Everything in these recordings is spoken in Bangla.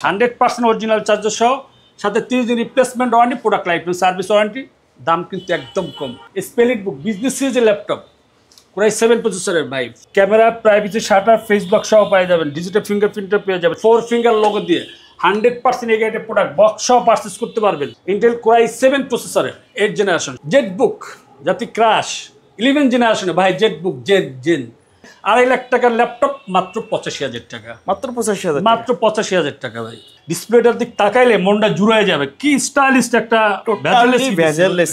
100% অরিজিনাল চার্জার সহ সাথে 30 দিন replacement warranty, product life service warranty. দাম কিন্তু একদম কম। স্পেলিট বুক বিজনেস সিরিজের ল্যাপটপ, Core i7 প্রসেসরের ভাই, ক্যামেরা প্রাইভেসি শাটার ফেসবুক সহ পেয়ে যাবেন, ডিজিটাল ফিঙ্গারপ্রিন্টার পেয়ে যাবেন, 4 ফিঙ্গার লোগো দিয়ে 100% এগ্রেডেড প্রোডাক্ট বক্স সহ পারচেজ করতে পারবেন। ইন্টেল Core i7 প্রসেসরের 8 জেনারেশন জেটবুক, যাতে ক্রাশ 11 জেনারেশনে ভাই, জেটবুক জেন 2.5 লাখ টাকার ল্যাপটপ মাত্র 85,000 টাকা। মাত্র 85,000, মাত্র 85,000 টাকা ভাই। ডিসপ্লেটার দিক তাকাইলে মনটা জুড়ে যাবে, কি স্টাইলিশ একটা ভেজাললেস।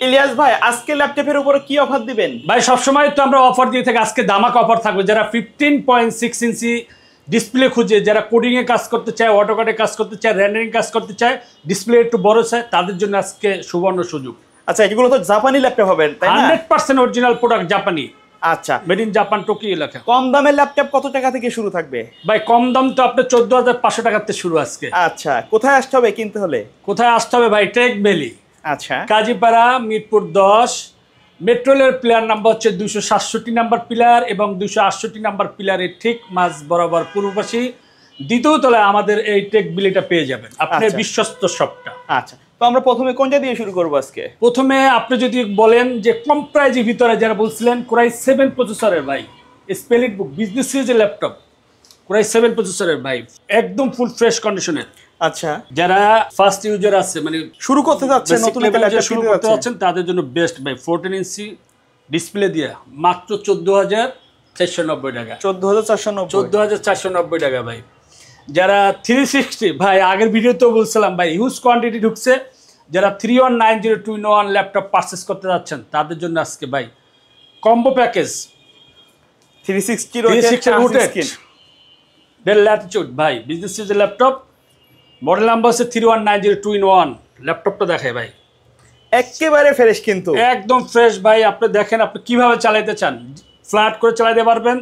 ইলিয়াস ভাই, আজকে ল্যাপটপের উপরে কি অফার দিবেন? ভাই সবসময় তো আমরা অফার দিয়ে থাকি, আজকে ধামাকা অফার থাকবে। যারা 15.6 ইঞ্চি ডিসপ্লে খুঁজে, যারা কোডিং এ কাজ করতে চায়, অটোকাডে কাজ করতে চায়, রেন্ডারিং কাজ করতে চায়, ডিসপ্লে একটু বড় চায়, তাদের জন্য আজকে সুবর্ণ সুযোগ। আচ্ছা, এগুলো তো জাপানি ল্যাপটপ হবে তাই না? 100% অরিজিনাল প্রোডাক্ট, জাপানি। আচ্ছা, মেড ইন জাপান, টোকিও লেখা। কম দামের ল্যাপটপ কত টাকা থেকে শুরু থাকবে? ভাই কম দাম তো আপনার 14,500 টাকা থেকে শুরু আজকে। আচ্ছা, কোথায় আসতে হবে কিনতে হলে? কোথায় আসতে হবে ভাই? টেক ভ্যালি, আচ্ছা, কাজীপাড়া, মিরপুর 10। মেট্রোলের প্লেয়ার নাম্বার হচ্ছে 267 নাম্বার পিলার এবং 268 নাম্বার পিলারের ঠিক মাঝ বরাবর পূর্বপাশী দ্বিতীয় তলায় আমাদের এই টেক ভ্যালিটা পেয়ে যাবেন, আপনার বিশ্বস্ত শপটা। আচ্ছা, তো আমরা প্রথমে কোনটা দিয়ে শুরু করব আজকে? প্রথমে আপনি যদি বলেন যে কম প্রাইজের ভিতরে, যারা বলছিলেন Core i7 প্রসেসরের ভাই, স্পেলিট বুক বিজনেস সিরিজের ল্যাপটপ, Core i7 প্রসেসরের ভাই, একদম ফুল ফ্রেশ কন্ডিশনের। আচ্ছা, যারা ফার্স্ট ইউজার আছে, মানে শুরু করতে যাচ্ছেন, নতুন ল্যাপটপ শুরু করতে যাচ্ছেন, তাদের জন্য বেস্ট ভাই। 14 ইঞ্চি ডিসপ্লে দিয়ে মাত্র 14,490 টাকা। 14,490 টাকা ভাই। যারা 360 ভাই, আগের ভিডিওতেও বলছিলাম ভাই, হিউজ কোয়ান্টিটি ঢুকছে। যারা 3190 ল্যাপটপ পারচেস করতে যাচ্ছেন, তাদের জন্য আজকে ভাই combo package 360 rotate del Latitude ভাই, বিজনেস সিরিজের ল্যাপটপ, মডেল নাম্বার হচ্ছে 3190 ল্যাপটপটা দেখায় ভাই, একেবারে ফ্রেশ, কিন্তু একদম ফ্রেশ ভাই। আপনি দেখেন আপনি কিভাবে চালাতে চান, ফ্ল্যাট করে চালাতে পারবেন,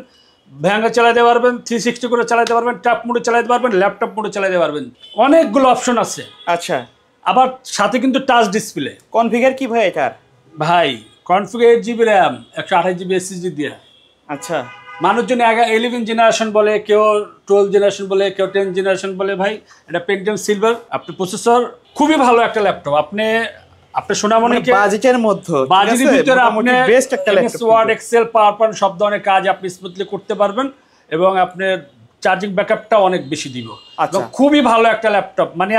ভ্যাঙ্গা চালাতে পারবেন, 360 করে চালাতে পারবেন, ট্যাপ মোডে চালাতে পারবেন, ল্যাপটপ মোডে চালাতে পারবেন, অনেকগুলো অপশন আছে। আচ্ছা, আবার সাথে কিন্তু টাচ ডিসপ্লে। কনফিগার কি ভাই এটার? ভাই configure 8GB RAM, 128GB SSD দিয়ে। আচ্ছা, মানুষজন 11 জেনারেশন বলে, কেউ 12 জেনারেশন বলে, কেউ 10 জেনারেশন বলে। ভাই এটা পেন্টিয়াম সিলভার, আপনি প্রসেসর খুবই ভালো একটা ল্যাপটপ। আপনি সোনামণিকে বাজেটের মধ্যে, বাজেটের ভিতরে আপনি বেস্ট একটা laptop, word, excel, power point সব ধরনের কাজ আপনি স্মুথলি করতে পারবেন এবং আপনার চার্জিং ব্যাকআপটা অনেক বেশি দিব। আচ্ছা, খুবই ভালো একটা ল্যাপটপ, মানে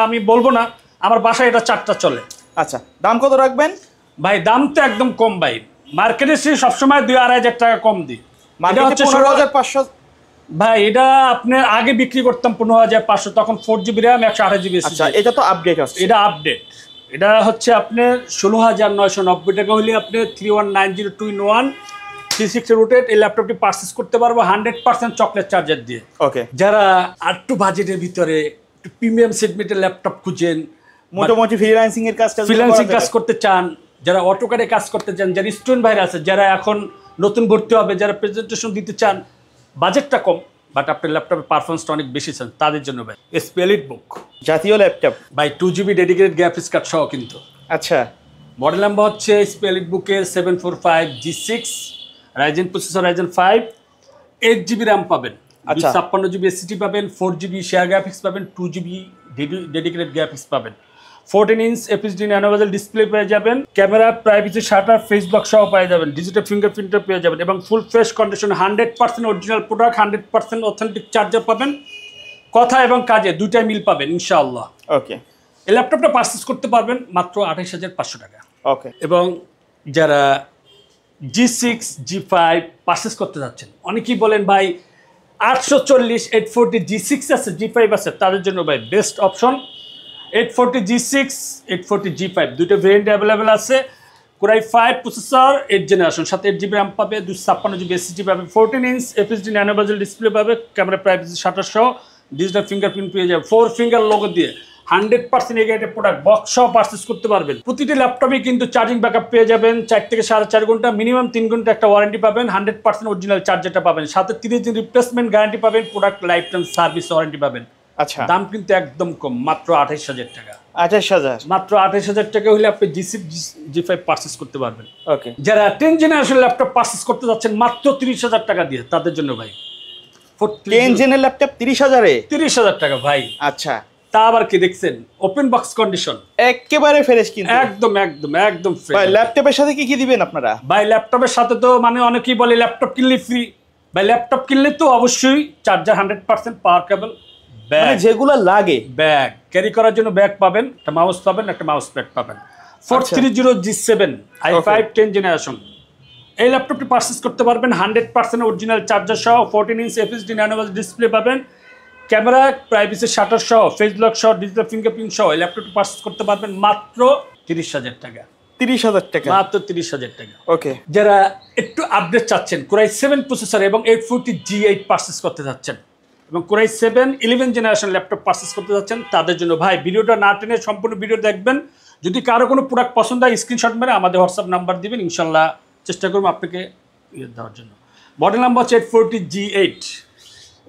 আমি বলবো না, আমার বাসায় এটা 4টা চলে। আচ্ছা, দাম কত রাখবেন ভাই? দাম তো একদম কম ভাই, মার্কেটে সবসময় 2-2.5 টাকা কম দিই। এটা হচ্ছে 15,500 ভাই। এটা আপনার আগে বিক্রি করতাম 15,500, তখন 4GB র্যাম, 128GB। আচ্ছা, এটা তো আপডেট আছে, এটা আপডেট। এটা হচ্ছে আপনার 16,990 টাকা হলে আপনি 3190 360 রোটেট এই ল্যাপটপটি পারচেস করতে পারবো 100% চকলেট চার্জার দিয়ে। ওকে, যারা আরটু বাজেটের ভিতরে একটু প্রিমিয়াম সেগমেন্টের ল্যাপটপ খুঁজেন, মোটামুটি ফ্রিল্যান্সিং এর কাজ করতে চান, যারা অটোকাডে কাজ করতে চান, যারা স্টুডেন্ট ভাইরা আছে, যারা এখন নতুন ভর্তি হবে, যারা প্রেজেন্টেশন দিতে চান, বাজেটটা কম বাট আপনার ল্যাপটপের পারফরমেন্সটা অনেক বেশি চান, তাদের জন্য ভাই স্পেলিট বুক জাতীয় ল্যাপটপ ভাই, 2GB ডেডিকেটেড গ্রাফিক্স কার্ড সহ কিন্তু। আচ্ছা, মডেল নাম্বার হচ্ছে স্পেলিট বুকের 745G6 Ryzen processor, Ryzen 5, 8GB RAM পাবেন, 256GB SSD পাবেন, 4GB শেয়ার গ্রাফিক্স পাবেন, 2GB ডেডিকেটেড গ্রাফিক্স পাবেন, 14 ইঞ্চ FHD ন্যানোভেজেল ডিসপ্লে পেয়ে যাবেন, ক্যামেরা প্রাইভেসি শাটার ফেসবুক সহ পেয়ে যাবেন, ডিজিটাল ফিঙ্গারপ্রিন্টার পেয়ে যাবেন এবং full fresh condition 100% original product, 100% authentic charger পাবেন। কথা এবং কাজে দুইটাই মিল পাবেন ইনশাআল্লাহ। ওকে, এই ল্যাপটপটা পারচেস করতে পারবেন মাত্র 28,500 টাকা। ওকে, এবং যারা G6 G5 পারচেস করতে যাচ্ছেন, অনেকেই বলেন ভাই 840 840 G6 আছে, G5 আছে, তাদের জন্য ভাই বেস্ট অপশন 840 G6 840 G5 দুটো ভেরিয়েন্ট অ্যাভেলেবেল আছে। Core i5 প্রসেসর 8 জেনারেশন, সাথে 8GB র্যাম পাবে, 256GB SSD পাবে, 14 ইঞ্চ FHD ন্যানোভেজেল ডিসপ্লে পাবে, ক্যামেরা প্রাইভেসি শাটার সহ ডিজিটাল ফিঙ্গারপ্রিন্ট পেয়ে যাবে, 4 ফিঙ্গার লোগো দিয়ে 100% এগ্রেডেড প্রোডাক্ট বক্স সহ পারচেস করতে পারবেন। প্রতিটি ল্যাপটপে কিন্তু চার্জিং ব্যাকআপ পেয়ে যাবেন, 4 থেকে 4.5 ঘন্টা, মিনিমাম 3 ঘন্টা একটা ওয়ারেন্টি পাবেন, 100% অরিজিনাল চার্জারটা পাবেন, সাথে 30 দিন রিপ্লেসমেন্ট গ্যারান্টি পাবেন, product life time service warranty পাবেন। আচ্ছা, দাম কিন্তু একদম কম, মাত্র 28,000 টাকা। 28,000, মাত্র 28,000 টাকা হলে আপনি G6 G5 পারচেস করতে পারবেন। ওকে, যারা 10 জেনারেশন ল্যাপটপ পারচেস করতে যাচ্ছেন মাত্র 30,000 টাকা দিয়ে, তাদের জন্য ভাই 10 জেনের ল্যাপটপ 30,000 এ? 30,000 টাকা ভাই। আচ্ছা, তা আবার কি দেখছেন, ওপেন বক্স কন্ডিশন, একেবারে ফ্রেশ কিন্তু। একদম একদম একদম ফ্রেশ। ভাই ল্যাপটপের সাথে কি কি দিবেন আপনারা? ভাই ল্যাপটপের সাথে তো মানে অনেকেই বলে ল্যাপটপ কিনলে ফ্রি, ভাই ল্যাপটপ কিনলে তো অবশ্যই চার্জার 100% পাওয়ার কেবল, মানে যেগুলো লাগে, ব্যাগ ক্যারি করার জন্য ব্যাগ পাবেন, একটা মাউস পাবেন, একটা মাউস প্যাড পাবেন। 430G7 i5 10 জেনারেশন এই ল্যাপটপটি পারচেজ করতে পারবেন 100% অরিজিনাল চার্জার সহ, 14 ইঞ্চ FHD ন্যানোভাস ডিসপ্লে পাবেন, ক্যামেরা, প্রাইভেসি শাটার সহ, ফেস লক সহ, ডিজিটাল ফিঙ্গারপ্রিন্ট সহ এই ল্যাপটপটি পারচেজ করতে পারবেন মাত্র 30,000 টাকা। 30,000 টাকা, মাত্র 30,000 টাকা। ওকে। যারা একটু আপডেট চাচ্ছেন, Core i7 প্রসেসর এবং 840G8 পারচেজ করতে যাচ্ছেন এবং Core i7 11 generation laptop purchase করতে যাচ্ছেন, তাদের জন্য ভাই ভিডিওটা না টেনে সম্পূর্ণ ভিডিও দেখবেন। যদি কারো কোনো প্রোডাক্ট পছন্দ হয় স্ক্রিনশট মেরে আমাদের হোয়াটসঅ্যাপ নাম্বার দিবেন, ইনশাল্লাহ চেষ্টা করবো আপনাকে দেওয়ার জন্য। মডেল নাম্বার হচ্ছে 840G8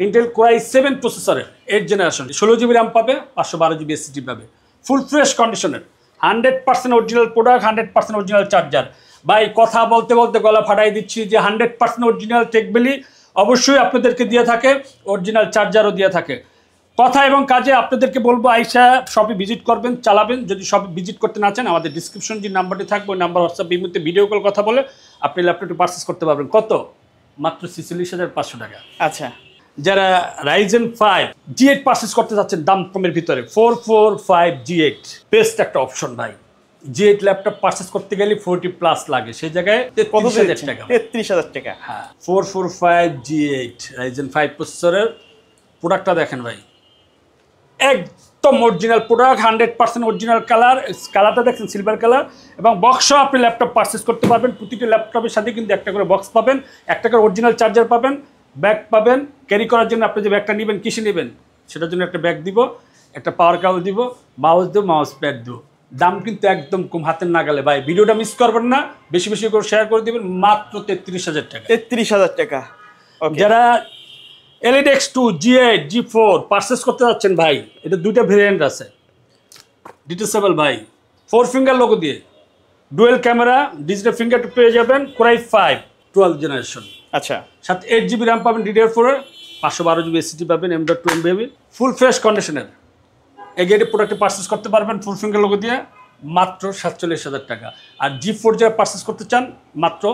ইন্টেল Core i7 প্রসেসরের 8 জেনারেশন, 16GB র্যাম পাবে, 512GB SSD পাবে, ফুল ফ্রেশ কন্ডিশনের 100% অরিজিনাল প্রোডাক্ট, 100% অরিজিনাল চার্জার। ভাই কথা বলতে বলতে গলা ফাটাই দিচ্ছি যে 100% অরিজিনাল টেকবেলি অবশ্যই আপনাদেরকে দিয়ে থাকে, অরিজিনাল চার্জারও দিয়ে থাকে। কথা এবং কাজে আপনাদেরকে বলবো আইসা শপে ভিজিট করবেন, চালাবেন। যদি শপে ভিজিট করতে না চান, আমাদের ডিসক্রিপশন যে নাম্বারটি থাকবে ওই নাম্বার হোয়াটসঅ্যাপ এই মুহূর্তে ভিডিও কল কথা বলে আপনি ল্যাপটপটি পারচেস করতে পারবেন। কত? মাত্র 46,500 টাকা। আচ্ছা, যারা Ryzen 5 G8 পারচেস করতে যাচ্ছেন দাম কমের ভিতরে, 445G8 বেস্ট একটা অপশন ভাই। G8 ল্যাপটপ পারচেস করতে গেলে 40+ লাগে, সেই জায়গায় 33,000 টাকা। 33,000 টাকা, হ্যাঁ। 445G8 Ryzen 5 প্রসেসরের প্রোডাক্টটা দেখেন ভাই, একদম অরিজিনাল প্রোডাক্ট, 100% অরিজিনাল কালার, কালারটা দেখছেন সিলভার কালার, এবং বক্সও আপনি ল্যাপটপ পারচেস করতে পারবেন। প্রতিটি ল্যাপটপের সাথে কিন্তু একটা করে বক্স পাবেন, একটা করে অরিজিনাল চার্জার পাবেন, ব্যাগ পাবেন ক্যারি করার জন্য। আপনি যে ব্যাগটা নেবেন, কিসে নেবেন সেটার জন্য একটা ব্যাগ দিব, একটা পাওয়ার কেবল দিব, মাউস দিব, মাউস প্যাড দিব। দাম কিন্তু একদম কম, হাতের নাগালে ভাই। ভিডিওটা মিস করবেন না, বেশি বেশি করে শেয়ার করে দিবেন। মাত্র 33,000 টাকা। 33,000 টাকা। যারা Elite X2 G8 G4 purchase করতে যাচ্ছেন ভাই, এটা দুইটা ভেরিয়েন্ট আছে, ডিটেচেবল ভাই, 4 ফিঙ্গার লোগো দিয়ে, ডুয়েল ক্যামেরা, ডিজিটাল ফিঙ্গারপ্রিন্ট পেয়ে যাবেন, Core i5 12 জেনারেশন। আচ্ছা, সাথে 8GB র্যাম পাবেন DDR4 এর, 512GB SSD পাবেন, M.2 MB, ফুল ফ্রেশ কন্ডিশনের এই গেটে প্রোডাক্টে পারচেস করতে পারবেন 4 ফিঙ্গার লোগো দিয়ে মাত্র 47,000 টাকা। আর G4 যারা পারচেস করতে চান মাত্র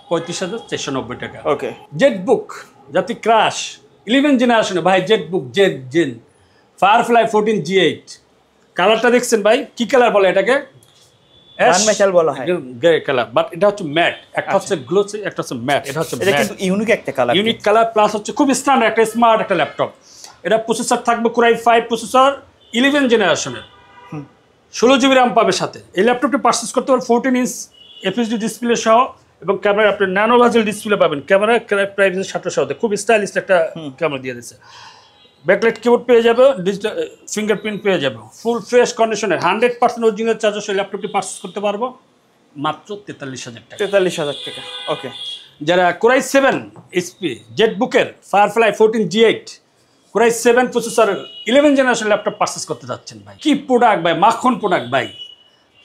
35,490 টাকা। ওকে। জেটবুক জাতি ক্রাশ 11 জেনারেশনে ভাই, জেটবুক জেন ফায়ারফ্লাই 14G8 কালারটা দেখছেন ভাই, কি কালার বলে এটাকে? মেটাল বলা হয়, গ্রে কালার, বাট এটা হচ্ছে ম্যাট। একটা হচ্ছে গ্লোসি, একটা হচ্ছে ম্যাট। এটা হচ্ছে এটা কিন্তু ইউনিক একটা কালার, ইউনিক কালার, প্লাস হচ্ছে খুব স্ট্যান্ডার্ড একটা স্মার্ট একটা ল্যাপটপ। এটা প্রসেসর থাকবে Core i5 প্রসেসর 11 জেনারেশনের, 16GB র্যাম পাবে সাথে। এই ল্যাপটপটি পারচেস করতে পারবেন 14 ইঞ্চ FHD ডিসপ্লে সহ, এবং ক্যামেরা আপনি ন্যানো ভাজেল ডিসপ্লে পাবেন, ক্যামেরা প্রাইভেসি শাটার সহ, খুব স্টাইলিশ একটা ক্যামেরা দিয়ে দিচ্ছে। ব্যাকলাইট কিবোর্ড পেয়ে যাবে, ডিজিটাল ফিঙ্গারপ্রিন্ট পেয়ে যাবে, ফুল ফ্রেশ কন্ডিশনের 100% অরিজিনাল চার্জার সেই ল্যাপটপটি পারচেস করতে পারবো মাত্র 43,000 টাকা। 43,000 টাকা। ওকে। যারা Core i7 HP জেটবুকের ফায়ারফ্লাই 14G8 Core i7 প্রসেসরের 11 জেনারেশন ল্যাপটপ পারচেস করতে যাচ্ছেন ভাই, কি প্রোডাক্ট ভাই, মাখন প্রোডাক্ট ভাই।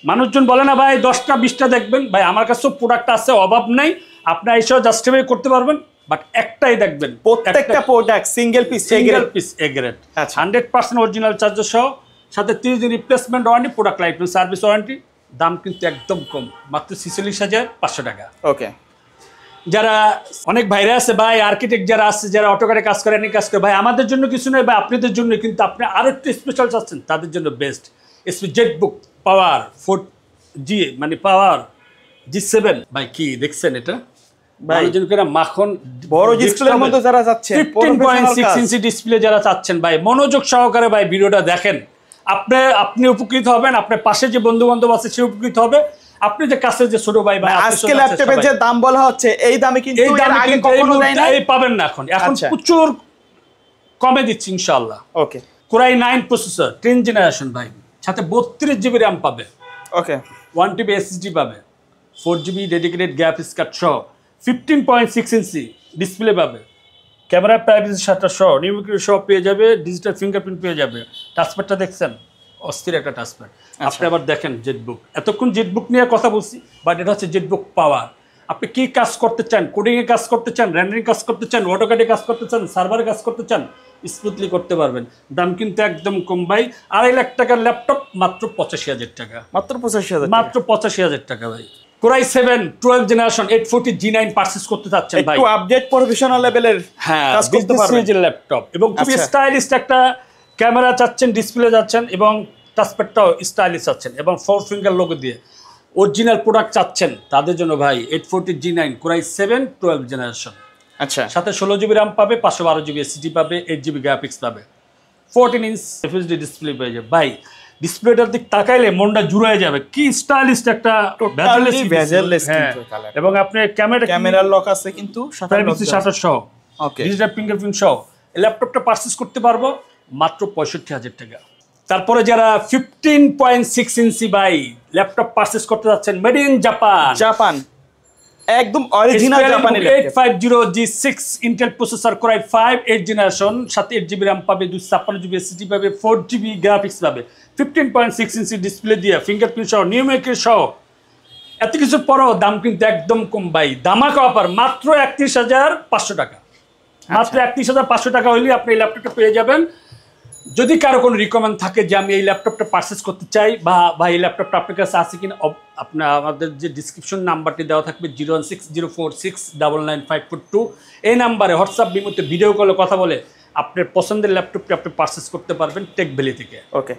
মানুষজন বলে না ভাই 10টা 20টা দেখবেন, ভাই আমার কাছেও প্রোডাক্ট আছে, অভাব নাই, আপনি এসেও জাস্টিফাই করতে পারবেন, বাট একটাই দেখবেন, প্রত্যেকটা product single piece A grade, 100% original charger সহ, সাথে 30 দিন replacement warranty, product life service warranty. দাম কিন্তু একদম কম, মাত্র 46,500 টাকা। ওকে। যারা অনেক ভাইরা আছে ভাই, আর্কিটেক্ট যারা আছে, যারা অটোকারে কাজ করে, কাজ করে, ভাই আমাদের জন্য কিছু নয় ভাই, আপনাদের জন্য, কিন্তু আপনি আরো একটু স্পেশাল চাচ্ছেন, তাদের জন্য বেস্ট জেটবুক পাওয়ার 4G মানে পাওয়ার G7 ভাই। কি দেখছেন এটা ভাই, মাখন বড় ডিসপ্লের মধ্যে যারা যাচ্ছে, 15.6 ইঞ্চি ডিসপ্লে যারা চাচ্ছেন ভাই, মনোযোগ সহকারে ভাই ভিডিওটা দেখেন, আপনি উপকৃত হবেন, আপনার পাশে যে বন্ধু বান্ধব আছে সে উপকৃত হবে, আপনি যে কাছে যে ছোট ভাই ভাই। আজকে ল্যাপটপের যে দাম বলা হচ্ছে, এই দামে কিন্তু এর আগে কখনো দেয় না, এই পাবেন না এখন প্রচুর কমে দিচ্ছি ইনশাআল্লাহ। ওকে। Core i9 প্রসেসর 10 জেনারেশন ভাই, সাথে 32GB র্যাম পাবে, ওকে, 1TB SSD পাবে, 4GB ডেডিকেটেড গ্রাফিক্স কার্ড সহ, 15.6 ইঞ্চি ডিসপ্লে পাবে, ক্যামেরা প্রাইভেসি শাটার সহ, নিউমেরিক সহ পেয়ে যাবে, ডিজিটাল ফিঙ্গারপ্রিন্ট পেয়ে যাবে। টাচপ্যাডটা দেখছেন, অস্থির একটা টাচপ্যাড। আপনি আবার দেখেন জেটবুক, এতক্ষণ জেটবুক নিয়ে কথা বলছি, বাট এটা হচ্ছে জেটবুক পাওয়ার, আপনি কি কাজ করতে চান, কোডিংয়ে কাজ করতে চান, রেন্ডারিং কাজ করতে চান, অটোক্যাডে কাজ করতে চান, সার্ভারে কাজ করতে চান, স্মুথলি করতে পারবেন। দাম কিন্তু একদম কম ভাই, 2.5 লাখ টাকার ল্যাপটপ মাত্র 85,000 টাকা, মাত্র 85,000, মাত্র 85,000 টাকা ভাই। কোরাই 7 12 জেনারেশন 840 G9 পারচেজ করতে চাচ্ছেন ভাই, একটু আপডেট প্রফেশনাল লেভেলের হ্যাঁ কাজ করতে বিজনেস পারবেন। সিরিজের ল্যাপটপ এবং খুবই আচ্ছা। স্টাইলিশ একটা ক্যামেরা চাচ্ছেন, ডিসপ্লে চাচ্ছেন এবং টাচপ্যাডটাও স্টাইলিশ চাচ্ছেন এবং 4 ফিঙ্গার লোগো দিয়ে অরিজিনাল প্রোডাক্ট চাচ্ছেন, তাদের জন্য ভাই 840 G9 কোরাই 7 12 জেনারেশন, আচ্ছা, সাথে 16 জিবি র্যাম পাবে, 512 জিবি এসএসডি পাবে, 8 জিবি গ্রাফিক্স পাবে, 14 ইঞ্চ এফএসডি ডিসপ্লে পেয়ে যাবে ভাই। ডিসপ্লেটার দিক তাকাইলে মনটা জুড়ে যাবে, কি স্টাইলিশ একটা টোটালি ভেজেললেস হ্যাঁ। কিন্তু কালার। এবং আপনি ক্যামেরার লক আছে কিন্তু প্রাইভেসি শাটার সহ, ওকে, ডিজিটাল ফিঙ্গারপ্রিন্ট সহ এই ল্যাপটপটা পারচেজ করতে পারবো মাত্র 65,000 টাকা। তারপরে যারা 15.6 ইঞ্চি বাই ল্যাপটপ পারচেজ করতে যাচ্ছেন, মেড ইন জাপান, জাপান, একদম অরিজিনাল জাপানি laptop, 850 G6 Intel processor core i 5 8 generation, সাথে 8 জিবি র্যাম পাবে, 256 জিবি এসএসডি পাবে, 4 জিবি গ্রাফিক্স পাবে, 15.6 ইঞ্চি ডিসপ্লে দিয়ে ফিঙ্গারপ্রিন্ট সহ নিউমেরিক সহ এত কিছুর পরও দাম কিন্তু একদম কম ভাই, ধামাকা অফার মাত্র 31,500 টাকা, মাত্র 31,500 টাকা হইলে আপনি এই ল্যাপটপটা পেয়ে যাবেন। যদি কারো কোনো রিকমেন্ড থাকে যে আমি এই ল্যাপটপটা পারচেস করতে চাই বা এই ল্যাপটপটা আপনার কাছে আছে কিনা, আপনার আমাদের যে ডিসক্রিপশন নাম্বারটি দেওয়া থাকবে 01604699542 এই নাম্বারে হোয়াটসঅ্যাপ বিমুতে ভিডিও কলে কথা বলে আপনার পছন্দের ল্যাপটপটি আপনি পারচেস করতে পারবেন টেক ভ্যালি থেকে। ওকে।